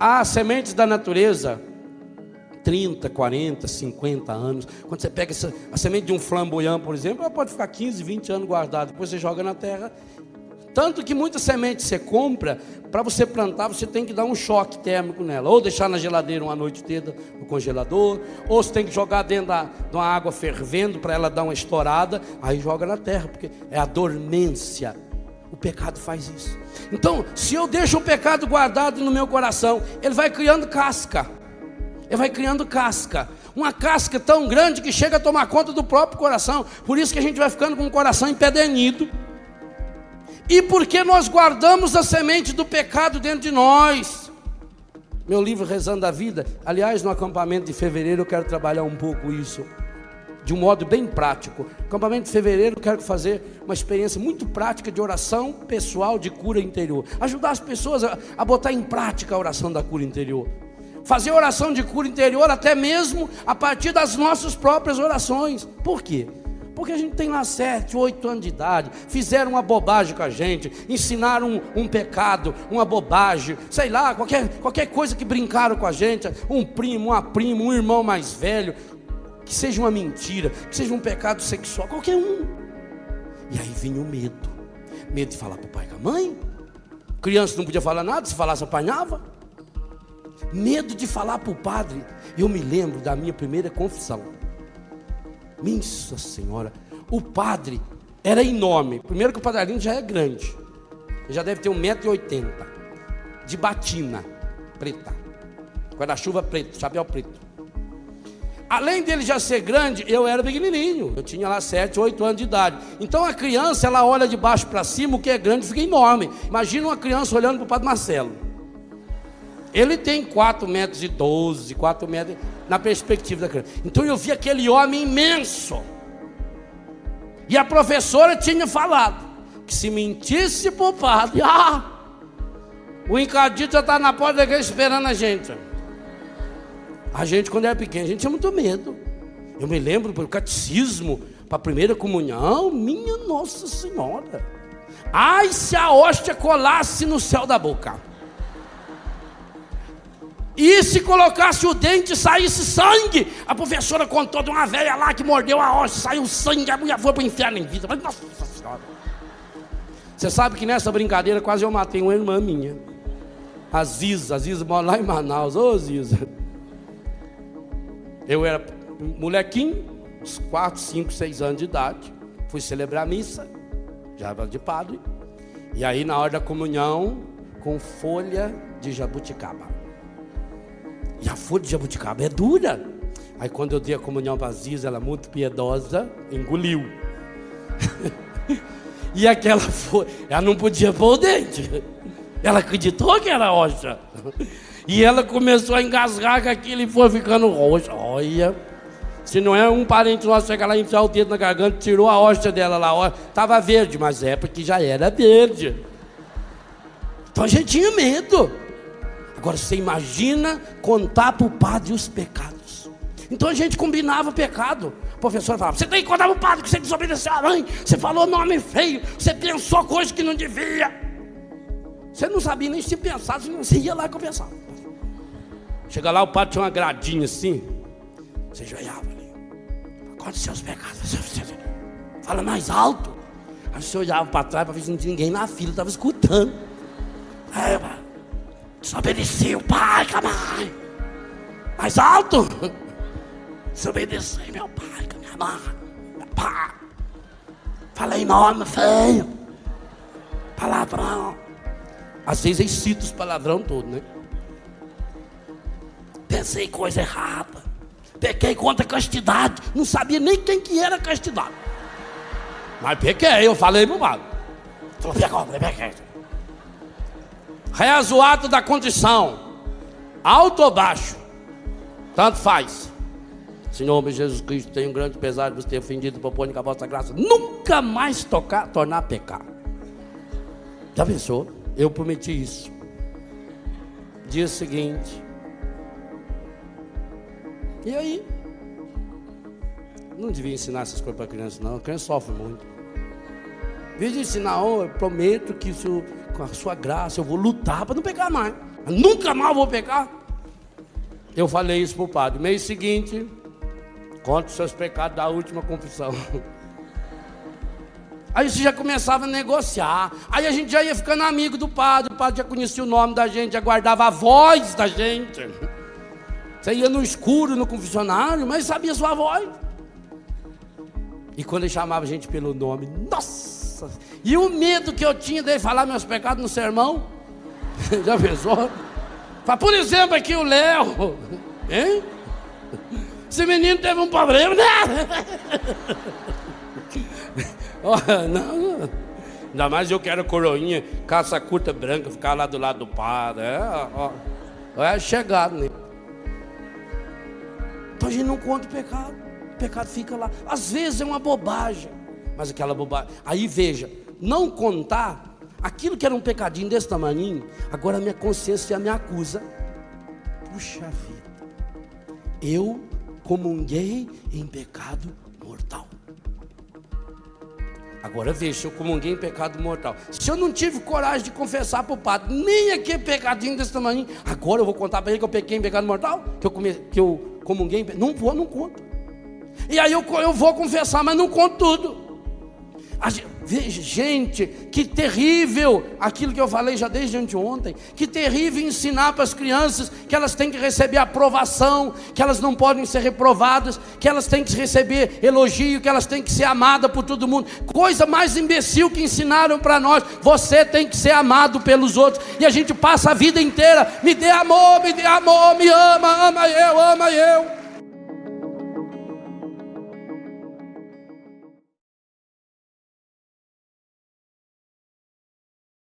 há sementes da natureza, 30, 40, 50 anos. Quando você pega a semente de um flamboyant, por exemplo, ela pode ficar 15, 20 anos guardada. Depois você joga na terra. Tanto que muitas sementes você compra, para você plantar, você tem que dar um choque térmico nela. Ou deixar na geladeira uma noite inteira, no congelador. Ou você tem que jogar dentro de uma água fervendo, para ela dar uma estourada. Aí joga na terra, porque é a dormência. O pecado faz isso. Então, se eu deixo o pecado guardado no meu coração, ele vai criando casca. Ele vai criando casca. Uma casca tão grande que chega a tomar conta do próprio coração. Por isso que a gente vai ficando com o coração empedernido. E porque nós guardamos a semente do pecado dentro de nós. Meu livro Rezando a Vida, aliás, no acampamento de fevereiro eu quero trabalhar um pouco isso, de um modo bem prático. Acampamento de fevereiro eu quero fazer uma experiência muito prática de oração pessoal de cura interior. Ajudar as pessoas a botar em prática a oração da cura interior. Fazer oração de cura interior até mesmo a partir das nossas próprias orações. Por quê? Porque a gente tem lá 7, 8 anos de idade, fizeram uma bobagem com a gente, ensinaram um pecado, uma bobagem, sei lá, qualquer coisa que brincaram com a gente, um primo, uma prima, um irmão mais velho, que seja uma mentira, que seja um pecado sexual, qualquer um. E aí vinha o medo de falar para o pai e com a mãe. Criança não podia falar nada, se falasse apanhava. Medo de falar para o padre. Eu me lembro da minha primeira confissão. Nossa Senhora, o padre era enorme. Primeiro que o padre já é grande, ele já deve ter 1,80 m, de batina preta, guarda-chuva preto, chapéu preto. Além dele já ser grande, eu era pequenininho, eu tinha lá 7, 8 anos de idade. Então a criança, ela olha de baixo para cima, o que é grande fica enorme. Imagina uma criança olhando para o padre Marcelo. Ele tem 4,12 m, 4 metros, na perspectiva da criança. Então eu vi aquele homem imenso. E a professora tinha falado que se mentisse para o padre, o encadito já está na porta da igreja esperando a gente. A gente, quando era pequeno, a gente tinha muito medo. Eu me lembro para o catecismo, para a primeira comunhão, minha Nossa Senhora. Ai, se a hóstia colasse no céu da boca. E se colocasse o dente e saísse sangue? A professora contou de uma velha lá que mordeu a hóstia, saiu sangue, a mulher foi para o inferno em vida. Mas, Nossa Senhora. Você sabe que nessa brincadeira quase eu matei uma irmã minha, a Ziza mora lá em Manaus. Ô Ziza, eu era molequinho, uns 4, 5, 6 anos de idade. Fui celebrar a missa, já era de padre. E aí na hora da comunhão, com folha de jabuticaba. E a folha de jabuticaba é dura. Aí quando eu dei a comunhão para a Ziza, ela muito piedosa, engoliu. E aquela folha, ela não podia pôr o dente. Ela acreditou que era hóstia. E ela começou a engasgar com aquilo e foi ficando roxa. Olha, se não é um parente nosso chegar lá e enfiar o dedo na garganta, tirou a hóstia dela lá. Estava verde, mas é porque já era verde. Então a gente tinha medo. Agora você imagina contar para o padre os pecados. Então a gente combinava pecado. A professora falava, você tem que contar para o padre que você desobedeceu a mãe, você falou nome feio, você pensou coisa que não devia. Você não sabia nem se pensar, você ia lá e confessava. Chega lá, o padre tinha uma gradinha assim, você joelhava ali, conta os seus pecados, fala mais alto. Aí você olhava para trás para ver se não tinha ninguém na fila, estava escutando. Aí, desobedeci o pai com a mãe. Mais alto. Desobedeci meu pai com a minha mãe. Meu pai. Falei nome feio. Palavrão. Às vezes eles citam os palavrão todo, né? Pensei coisa errada. Pequei contra a castidade. Não sabia nem quem que era a castidade. Mas pequei, eu falei pro padre. Pequei. Reza o ato da condição, alto ou baixo, tanto faz. Senhor meu Jesus Cristo, tenho um grande pesar de vos ter ofendido, proponho com a vossa graça nunca mais tornar a pecar. Já pensou? Eu prometi isso. Dia seguinte. E aí? Não devia ensinar essas coisas para criança não, a criança sofre muito. Em vez de ensinar, eu prometo que isso, com a sua graça, eu vou lutar para não pecar mais. Nunca mais vou pecar. Eu falei isso para o padre. Mês seguinte, conta os seus pecados da última confissão. Aí você já começava a negociar. Aí a gente já ia ficando amigo do padre. O padre já conhecia o nome da gente, já guardava a voz da gente. Você ia no escuro, no confessionário, mas sabia sua voz. E quando ele chamava a gente pelo nome, nossa! E o medo que eu tinha dele falar meus pecados no sermão. Já pensou? Fala, por exemplo, aqui o Léo. Hein? Esse menino teve um problema, né? Não. Ainda mais eu quero coroinha, calça curta branca, ficar lá do lado do padre. É chegado nele. Então a gente não conta o pecado fica lá. Às vezes é uma bobagem, mas aquela bobagem. Aí veja, não contar aquilo que era um pecadinho desse tamaninho, agora a minha consciência me acusa. Puxa vida, eu comunguei em pecado mortal. Agora veja, se eu comunguei em pecado mortal, se eu não tive coragem de confessar para o padre nem aquele pecadinho desse tamanho, agora eu vou contar para ele que eu pequei em pecado mortal? Que eu comunguei em pecado? Não conto. E aí eu vou confessar, mas não conto tudo. Veja, gente, que terrível aquilo que eu falei já desde anteontem. Que terrível ensinar para as crianças que elas têm que receber aprovação, que elas não podem ser reprovadas, que elas têm que receber elogio, que elas têm que ser amadas por todo mundo. Coisa mais imbecil que ensinaram para nós. Você tem que ser amado pelos outros. E a gente passa a vida inteira, me dê amor, me ama eu.